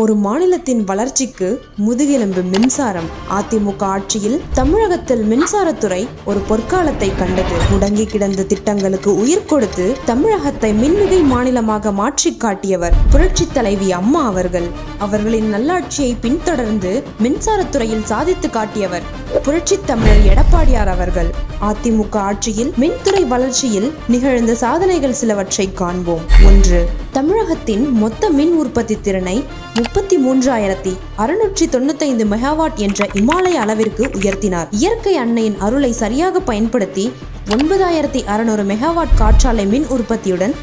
ஒரு மாநிலத்தின் வளர்ச்சிக்கு முதுகெலும்பு மின்சாரம். அதிமுக ஆட்சியில் தமிழகத்தில் மின்சாரத்துறை ஒரு பொற்காலத்தை கண்டது. முடங்கி கிடந்த திட்டங்களுக்கு உயிர் கொடுத்து தமிழகத்தை மின்மிகை மாநிலமாக மாற்றி காட்டியவர் புரட்சி தலைவி அம்மா அவர்கள். அவர்களின் நல்லாட்சியை பின்தொடர்ந்து மின்சாரத்துறையில் சாதித்து காட்டியவர் புரட்சி தமிழர் எடப்பாடியார் அவர்கள். அதிமுக ஆட்சியில் மின்துறை வளர்ச்சியில் நிகழ்ந்த சாதனைகள் சிலவற்றை காண்போம். 1. தமிழகத்தின் மொத்த மின் உற்பத்தி திறனை 33,695 மெகாவாட் என்ற இமாலய அளவிற்கு உயர்த்தினார். இயற்கை அன்னையின் அருளை சரியாக பயன்படுத்தி 9,600 மெகாவாட் காற்றாலை மின் உற்பத்தியுடன்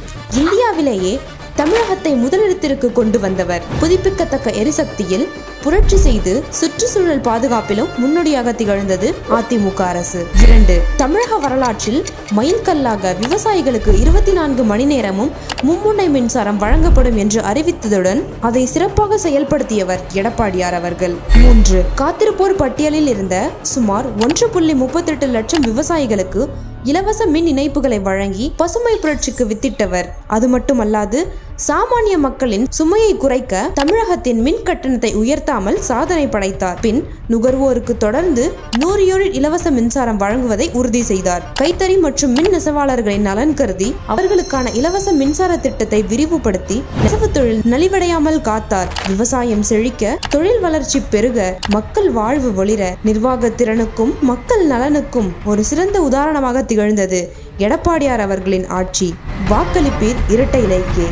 இந்தியாவிலேயே தமிழகத்தை முதலிடத்திற்கு கொண்டு வந்தவர். புதுப்பிக்கத்தக்க எரிசக்தியில் புரட்சி செய்து சுற்றுச்சூழல் பாதுகாப்பிலும் முன்னோடியாக திகழ்ந்தது அதிமுக அரசு. 2. தமிழக வரலாற்றில் மைல்கல்லாக விவசாயிகளுக்கு 24 மணி நேரமும் மும்முனை மின்சாரம் வழங்கப்படும் என்று அறிவித்ததுடன் அதை சிறப்பாக செயல்படுத்தியவர் எடப்பாடியார் அவர்கள். 3. காத்திருப்போர் பட்டியலில் இருந்த சுமார் 1.38 லட்சம் விவசாயிகளுக்கு இலவச மின் இணைப்புகளை வழங்கி பசுமை புரட்சிக்கு வித்திட்டவர். அது மட்டுமல்லாது சாமானிய மக்களின் சுமையை குறைக்க தமிழகத்தின் மின் கட்டணத்தை உயர்த்தாமல் சாதனை படைத்தார். பின் நுகர்வோருக்கு தொடர்ந்து 100 யூனிட் இலவச மின்சாரம் வழங்குவதை உறுதி செய்தார். கைத்தறி மற்றும் மின் நெசவாளர்களின் நலன் கருதி அவர்களுக்கான இலவச மின்சார திட்டத்தை விரிவுபடுத்தி நெசவு தொழில் நலிவடையாமல் காத்தார். விவசாயம் செழிக்க, தொழில் வளர்ச்சி பெருக, மக்கள் வாழ்வு ஒளிர, நிர்வாக திறனுக்கும் மக்கள் நலனுக்கும் ஒரு சிறந்த உதாரணமாக திகழ்ந்தது எடப்பாடியார் அவர்களின் ஆட்சி. வாக்களிப்பீர் இரட்டை இலைக்கே.